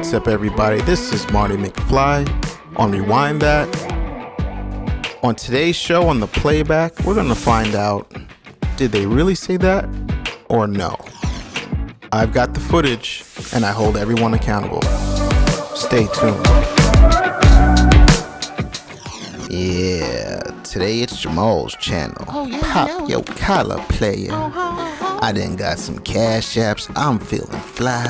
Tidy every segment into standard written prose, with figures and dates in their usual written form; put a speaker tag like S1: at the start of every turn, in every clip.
S1: What's up, everybody? This is Marty McFly on Rewind That. On today's show on the playback, we're going to find out, did they really say that or no? I've got the footage and I hold everyone accountable. Stay tuned. Yeah, today it's Jamal's channel. Pop your collar, player. I done got some cash apps. I'm feeling fly.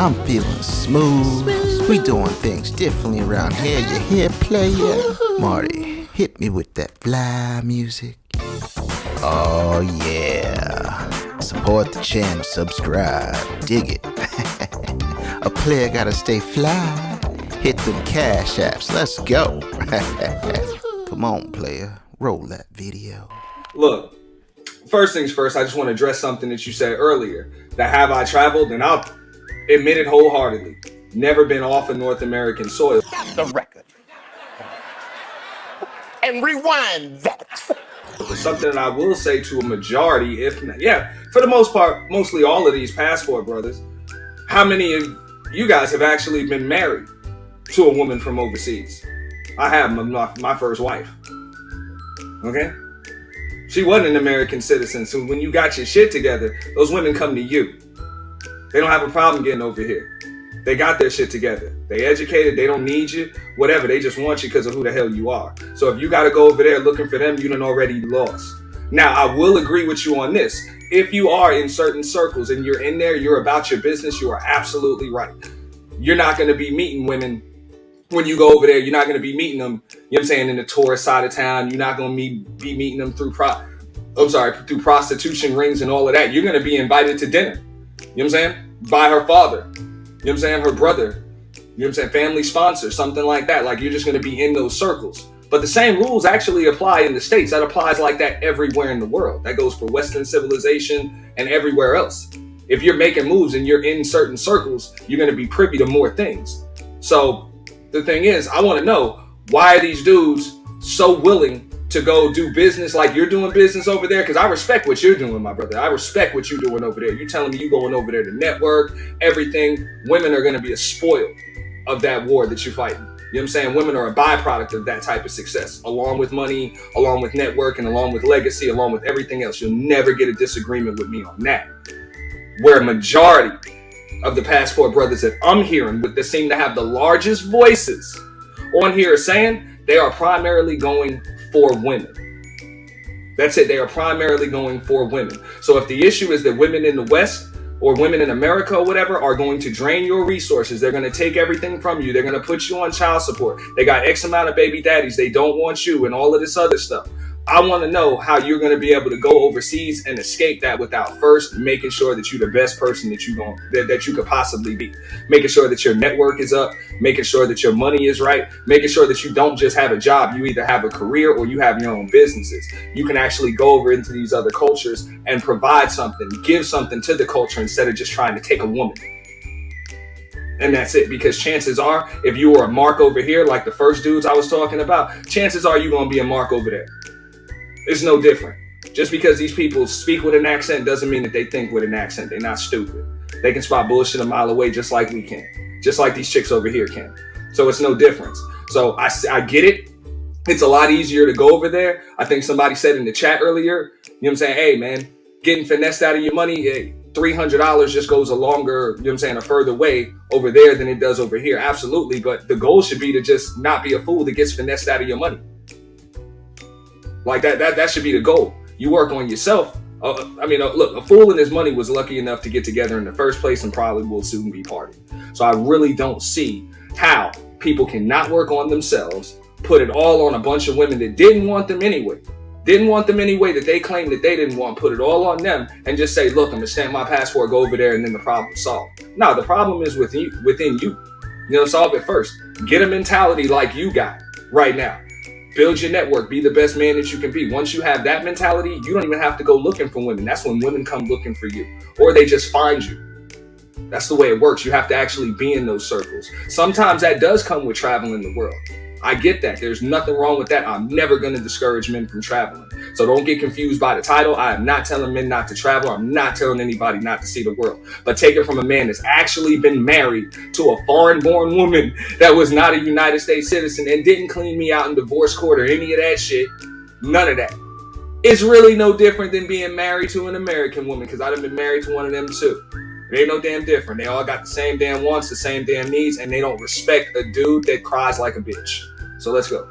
S1: I'm feeling smooth. We doing things differently around here. You hear, player? Marty, hit me with that fly music. Oh yeah. Support the channel, subscribe, dig it. A player gotta stay fly. Hit them cash apps. Let's go. Come on, player. Roll that video.
S2: Look, first things first, I just want to address something that you said earlier. That have I traveled? And I'll admit it wholeheartedly. Never been off of North American soil.
S3: Stop the record. And rewind that.
S2: But something that I will say to a majority, if not, for the most part, mostly all of these passport brothers, how many of you guys have actually been married to a woman from overseas? I have my first wife. Okay? She wasn't an American citizen, so when you got your shit together, those women come to you. They don't have a problem getting over here. They got their shit together. They educated, they don't need you, whatever. They just want you because of who the hell you are. So if you got to go over there looking for them, you done already lost. Now, I will agree with you on this. If you are in certain circles and you're in there, you're about your business, you are absolutely right. You're not going to be meeting women when you go over there. You're not going to be meeting them, you know what I'm saying, in the tourist side of town. You're not going to be meeting them through through prostitution rings and all of that. You're going to be invited to dinner, you know what I'm saying, by her father, you know what I'm saying, her brother, you know what I'm saying, family sponsor, something like that. Like, you're just going to be in those circles. But the same rules actually apply in the States. That applies like that everywhere in the world. That goes for Western civilization and everywhere else. If you're making moves and you're in certain circles, you're going to be privy to more things. So the thing is, I want to know, why are these dudes so willing to go do business like you're doing business over there? Because I respect what you're doing, my brother. I respect what you're doing over there. You're telling me you going over there to network, everything. Women are going to be a spoil of that war that you're fighting. You know what I'm saying? Women are a byproduct of that type of success, along with money, along with network, and along with legacy, along with everything else. You'll never get a disagreement with me on that. Where a majority of the passport brothers that I'm hearing that seem to have the largest voices on here are saying they are primarily going for women. That's it. They are primarily going for women. So if the issue is that women in the West or women in America or whatever are going to drain your resources, they're going to take everything from you, they're going to put you on child support, they got X amount of baby daddies, they don't want you, and all of this other stuff. I want to know how you're going to be able to go overseas and escape that without first making sure that you're the best person that you could possibly be. Making sure that your network is up, making sure that your money is right, making sure that you don't just have a job, you either have a career or you have your own businesses. You can actually go over into these other cultures and provide something, give something to the culture instead of just trying to take a woman. And that's it, because chances are, if you were a mark over here, like the first dudes I was talking about, chances are you're going to be a mark over there. It's no different. Just because these people speak with an accent doesn't mean that they think with an accent. They're not stupid. They can spot bullshit a mile away just like we can. Just like these chicks over here can. So it's no difference. So I get it. It's a lot easier to go over there. I think somebody said in the chat earlier, you know what I'm saying, hey man, getting finessed out of your money, hey, $300 just goes a longer, you know what I'm saying, a further way over there than it does over here. Absolutely. But the goal should be to just not be a fool that gets finessed out of your money. Like that should be the goal. You work on yourself. Look, a fool and his money was lucky enough to get together in the first place and probably will soon be parted. So I really don't see how people cannot work on themselves, put it all on a bunch of women that didn't want them anyway. That they claimed that they didn't want, put it all on them and just say, look, I'm going to stamp my passport, go over there, and then the problem's solved. No, the problem is within you. Solve it first. Get a mentality like you got right now. Build your network. Be the best man that you can be. Once you have that mentality, you don't even have to go looking for women. That's when women come looking for you. Or they just find you. That's the way it works. You have to actually be in those circles. Sometimes that does come with traveling the world. I get that. There's nothing wrong with that. I'm never going to discourage men from traveling. So don't get confused by the title. I am not telling men not to travel. I'm not telling anybody not to see the world. But take it from a man that's actually been married to a foreign-born woman that was not a United States citizen and didn't clean me out in divorce court or any of that shit. None of that. It's really no different than being married to an American woman, because I've been married to one of them too. It ain't no damn different. They all got the same damn wants, the same damn needs, and they don't respect a dude that cries like a bitch. So let's go.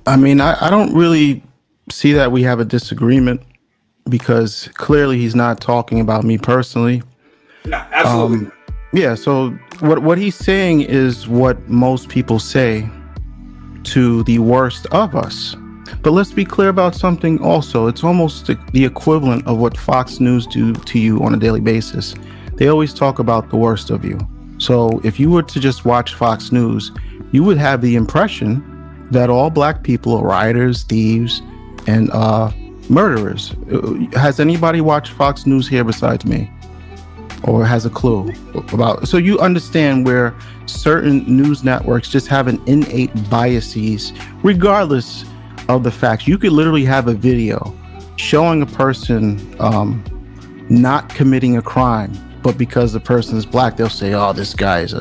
S4: I mean, I don't really see that we have a disagreement, because clearly he's not talking about me personally.
S2: No, absolutely.
S4: Yeah, so what he's saying is what most people say to the worst of us. But let's be clear about something also. It's almost the equivalent of what Fox News do to you on a daily basis. They always talk about the worst of you. So if you were to just watch Fox News, you would have the impression that all black people are rioters, thieves, and murderers. Has anybody watched Fox News here besides me? Or has a clue about? So you understand where certain news networks just have an innate biases, regardless of the facts. You could literally have a video showing a person not committing a crime, but because the person is black, they'll say, "Oh, this guy is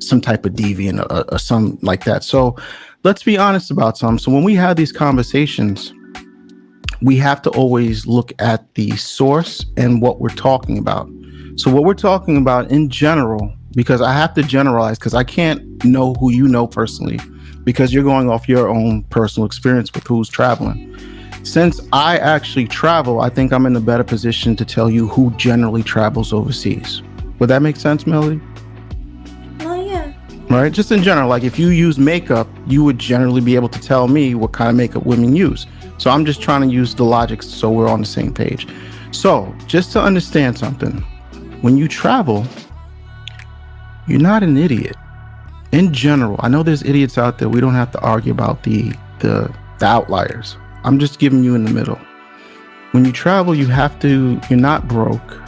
S4: some type of deviant or something like that." So let's be honest about something. So when we have these conversations, we have to always look at the source and what we're talking about. So what we're talking about in general, because I have to generalize, because I can't know who you know personally, because you're going off your own personal experience with who's traveling. Since I actually travel, I think I'm in a better position to tell you who generally travels overseas. Would that make sense, Melody?
S5: Oh, yeah.
S4: Right? Just in general, like if you use makeup, you would generally be able to tell me what kind of makeup women use. So I'm just trying to use the logic so we're on the same page. So just to understand something, when you travel, you're not an idiot. In general, I know there's idiots out there. We don't have to argue about the outliers. I'm just giving you in the middle. When you travel, you're not broke.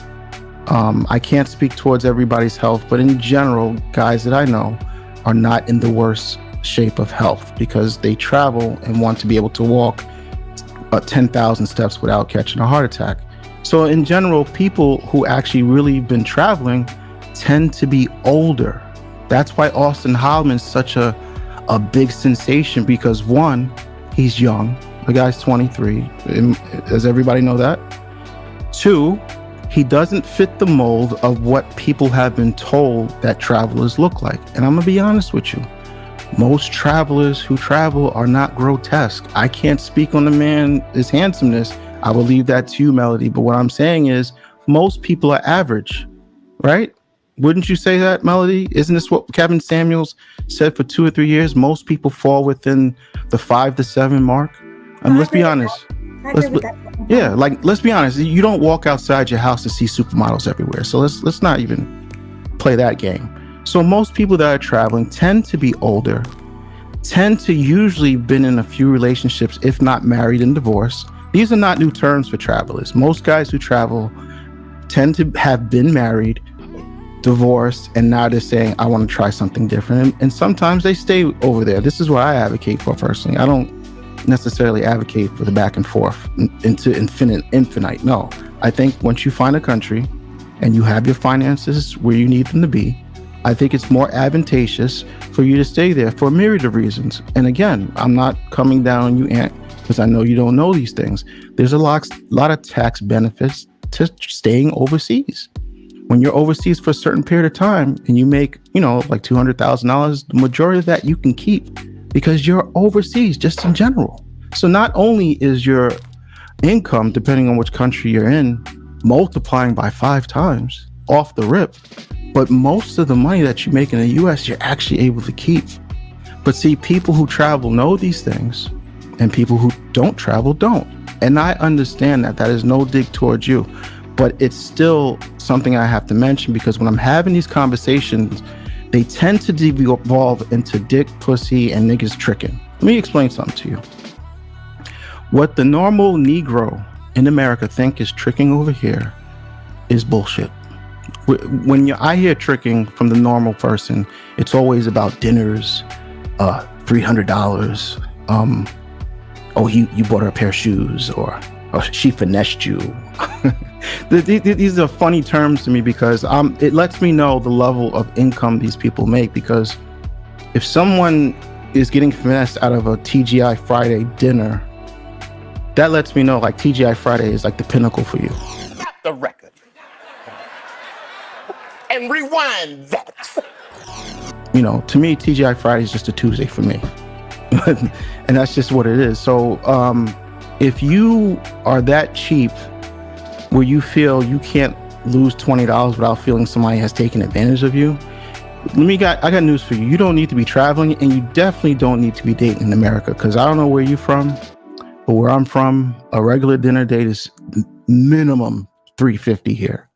S4: I can't speak towards everybody's health, but in general, guys that I know are not in the worst shape of health because they travel and want to be able to walk 10,000 steps without catching a heart attack. So in general, people who actually really been traveling tend to be older. That's why Austin Hollman's such a big sensation, because one, he's young. The guy's 23. Does everybody know that? Two, he doesn't fit the mold of what people have been told that travelers look like. And I'm gonna be honest with you. Most travelers who travel are not grotesque. I can't speak on the man's handsomeness. I will leave that to you, Melody. But what I'm saying is most people are average, right? Wouldn't you say that, Melody? Isn't this what Kevin Samuels said for 2 or 3 years? Most people fall within the 5 to 7 mark. Let's be honest. Let's be honest. You don't walk outside your house to see supermodels everywhere. So let's not even play that game. So most people that are traveling tend to be older, tend to usually been in a few relationships, if not married and divorced. These are not new terms for travelers. Most guys who travel tend to have been married, divorced, and now they're saying, I want to try something different. And sometimes they stay over there. This is what I advocate for personally. I don't necessarily advocate for the back and forth into infinite. No, I think once you find a country and you have your finances where you need them to be, I think it's more advantageous for you to stay there for a myriad of reasons. And again, I'm not coming down on you, Aunt, because I know you don't know these things. There's a lot of tax benefits to staying overseas. When you're overseas for a certain period of time and you make, like $200,000, the majority of that you can keep because you're overseas just in general. So not only is your income, depending on which country you're in, multiplying by 5 times off the rip, but most of the money that you make in the US, you're actually able to keep. But see, people who travel know these things and people who don't travel don't. And I understand that is no dig towards you, but it's still something I have to mention, because when I'm having these conversations, they tend to devolve into dick, pussy, and niggas tricking. Let me explain something to you. What the normal Negro in America think is tricking over here is bullshit. When I hear tricking from the normal person, it's always about dinners, $300. Oh, you bought her a pair of shoes, or she finessed you. These are funny terms to me because it lets me know the level of income these people make. Because if someone is getting finessed out of a TGI Friday dinner, that lets me know like TGI Friday is like the pinnacle for you.
S3: Stop the record. And rewind that.
S4: You know, to me, TGI Friday is just a Tuesday for me. And that's just what it is. So if you are that cheap where you feel you can't lose $20 without feeling somebody has taken advantage of you, I got news for you. You don't need to be traveling, and you definitely don't need to be dating in America, because I don't know where you're from, but where I'm from, a regular dinner date is minimum $350 here.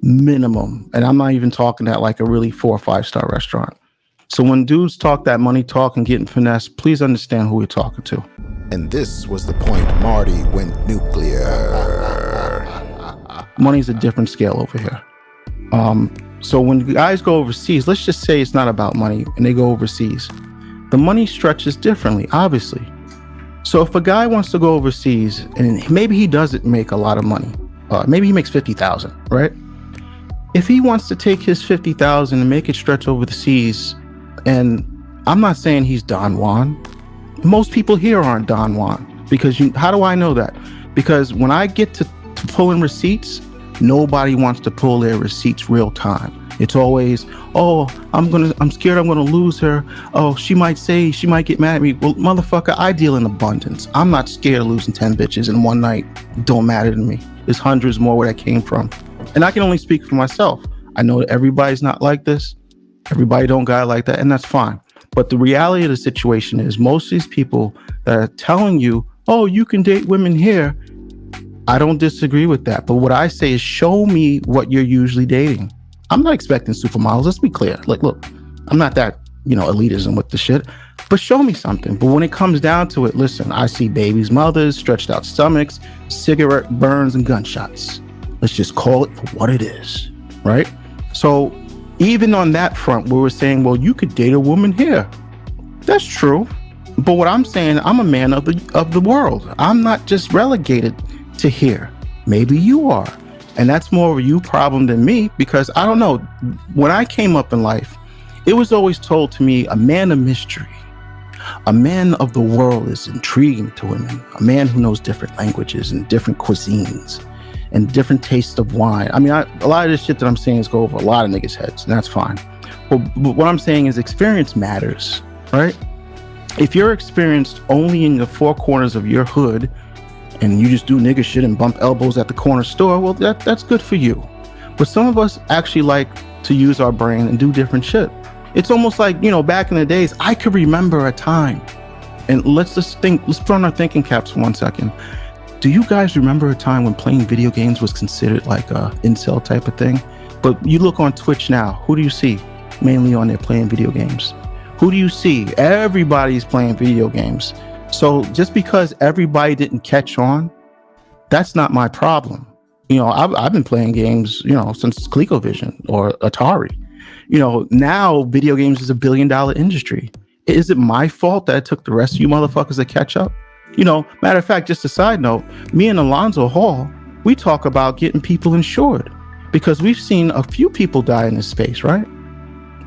S4: Minimum. And I'm not even talking at like a really 4 or 5 star restaurant. So when dudes talk that money talk and getting finessed, please understand who we're talking to.
S1: And this was the point Marty went nuclear.
S4: Money's a different scale over here. So when guys go overseas, let's just say it's not about money and they go overseas. The money stretches differently, obviously. So if a guy wants to go overseas and maybe he doesn't make a lot of money, maybe he makes $50,000, right? If he wants to take his $50,000 and make it stretch over the seas, and I'm not saying he's Don Juan. Most people here aren't Don Juan, because how do I know that? Because when I get to pulling receipts, nobody wants to pull their receipts real time. It's always, oh, I'm scared I'm gonna lose her. Oh, she might get mad at me. Well, motherfucker, I deal in abundance. I'm not scared of losing 10 bitches in one night. Don't matter to me. There's hundreds more where that came from. And I can only speak for myself. I know that everybody's not like this. Everybody don't got like that, and that's fine. But the reality of the situation is most of these people that are telling you, oh, you can date women here, I don't disagree with that. But what I say is show me what you're usually dating. I'm not expecting supermodels. Let's be clear. Like, look, I'm not that, elitism with the shit, but show me something. But when it comes down to it, listen, I see babies' mothers, stretched out stomachs, cigarette burns, and gunshots. Let's just call it for what it is, right? So even on that front, where we're saying, well, you could date a woman here. That's true. But what I'm saying, I'm a man of the world. I'm not just relegated to here. Maybe you are. And that's more of a you problem than me, because I don't know. When I came up in life, it was always told to me, a man of mystery, a man of the world is intriguing to women. A man who knows different languages and different cuisines and different tastes of wine. I mean, a lot of this shit that I'm saying is go over a lot of niggas' heads, and that's fine. But what I'm saying is experience matters, right? If you're experienced only in the four corners of your hood and you just do nigga shit and bump elbows at the corner store, well, that's good for you. But some of us actually like to use our brain and do different shit. It's almost like, back in the days, I could remember a time, and let's put on our thinking caps for 1 second. Do you guys remember a time when playing video games was considered like a incel type of thing? But you look on Twitch now, who do you see mainly on there playing video games? Who do you see? Everybody's playing video games. So just because everybody didn't catch on, that's not my problem. I've been playing games, since ColecoVision or Atari. Now video games is $1 billion industry. Is it my fault that it took the rest of you motherfuckers to catch up? Matter of fact, just a side note, me and Alonzo Hall, we talk about getting people insured because we've seen a few people die in this space, right?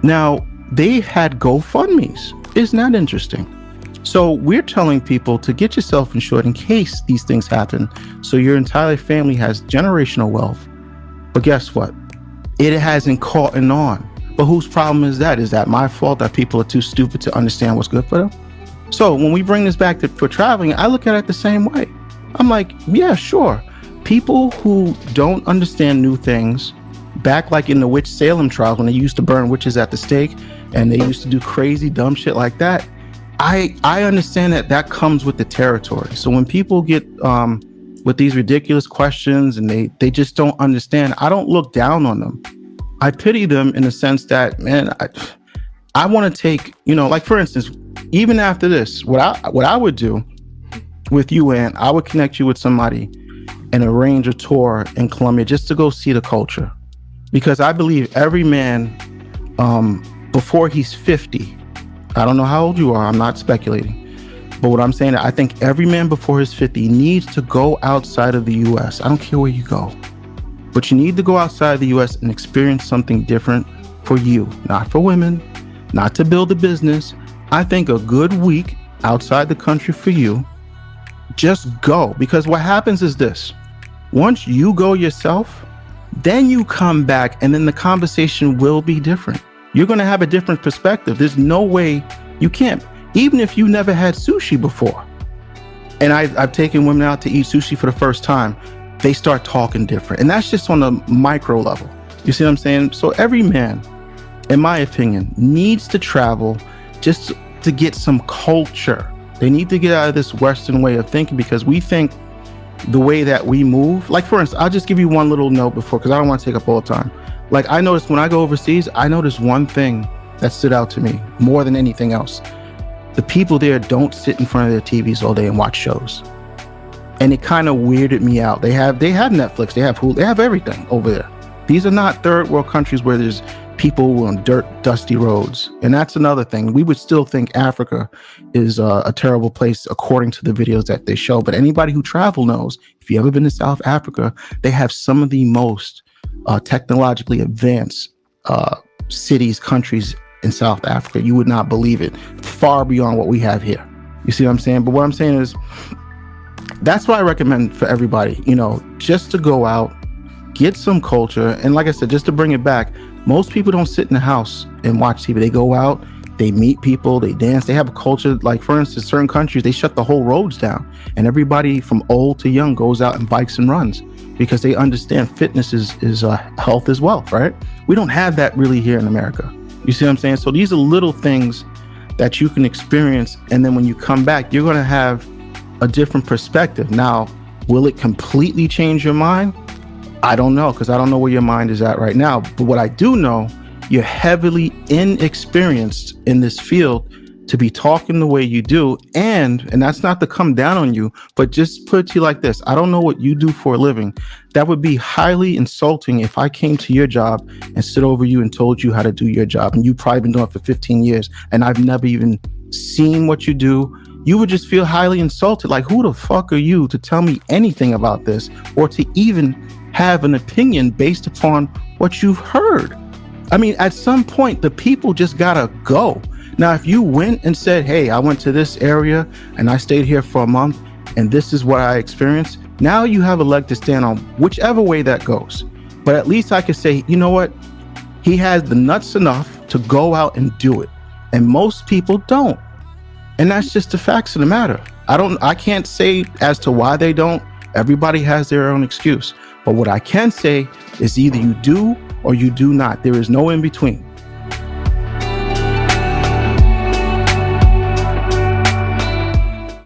S4: Now, they had GoFundMes. Isn't that interesting? So we're telling people to get yourself insured in case these things happen, so your entire family has generational wealth. But guess what? It hasn't caught on. But whose problem is that? Is that my fault that people are too stupid to understand what's good for them? So when we bring this back for traveling, I look at it the same way. I'm like, yeah, sure. People who don't understand new things, back like in the witch Salem trial when they used to burn witches at the stake and they used to do crazy dumb shit like that, I understand that comes with the territory. So when people get with these ridiculous questions and they just don't understand, I don't look down on them. I pity them in the sense that, man, I want to take, like for instance, even after this, what I would do with you, Ann, I would connect you with somebody and arrange a tour in Colombia just to go see the culture. Because I believe every man, before he's 50, I don't know how old you are. I'm not speculating. But what I'm saying, I think every man before his 50 needs to go outside of the U.S. I don't care where you go, but you need to go outside the U.S. and experience something different for you, not for women, not to build a business. I think a good week outside the country for you, just go. Because what happens is this: once you go yourself, then you come back and then the conversation will be different. You're going to have a different perspective. There's no way you can't. Even if you never had sushi before, and I've taken women out to eat sushi for the first time, they start talking different. And that's just on a micro level. You see what I'm saying? So every man, in my opinion, needs to travel just to get some culture. They need to get out of this Western way of thinking, because we think the way that we move, like for instance, I'll just give you one little note before, because I don't want to take up all the time. Like I noticed when I go overseas, I noticed one thing that stood out to me more than anything else. The people there don't sit in front of their TVs all day and watch shows. And it kind of weirded me out. They have Netflix, they have Hulu, they have everything over there. These are not third world countries where there's people on dirt, dusty roads. And that's another thing. We would still think Africa is a terrible place according to the videos that they show. But anybody who travel knows, if you ever been to South Africa, they have some of the most technologically advanced cities, countries in South Africa. You would not believe it. Far beyond what we have here. You see what I'm saying? But what I'm saying is, that's what I recommend for everybody, just to go out, get some culture. And like I said, just to bring it back, most people don't sit in the house and watch TV. They go out, they meet people, they dance, they have a culture. Like for instance, certain countries, they shut the whole roads down and everybody from old to young goes out and bikes and runs, because they understand fitness is health as well, right? We don't have that really here in America. You see what I'm saying? So these are little things that you can experience. And then when you come back, you're going to have a different perspective. Now, will it completely change your mind? I don't know, because I don't know where your mind is at right now. But what I do know, you're heavily inexperienced in this field to be talking the way you do. And that's not to come down on you, but just put it to you like this. I don't know what you do for a living. That would be highly insulting if I came to your job and stood over you and told you how to do your job. And you've probably been doing it for 15 years and I've never even seen what you do. You would just feel highly insulted. Like, who the fuck are you to tell me anything about this, or to even have an opinion based upon what you've heard? I mean, at some point, the people just gotta go. Now, if you went and said, hey, I went to this area and I stayed here for a month and this is what I experienced, now you have a leg to stand on, whichever way that goes. But at least I could say, you know what? He has the nuts enough to go out and do it. And most people don't. And that's just the facts of the matter. I can't say as to why they don't. Everybody has their own excuse. But what I can say is either you do or you do not. There is no in between.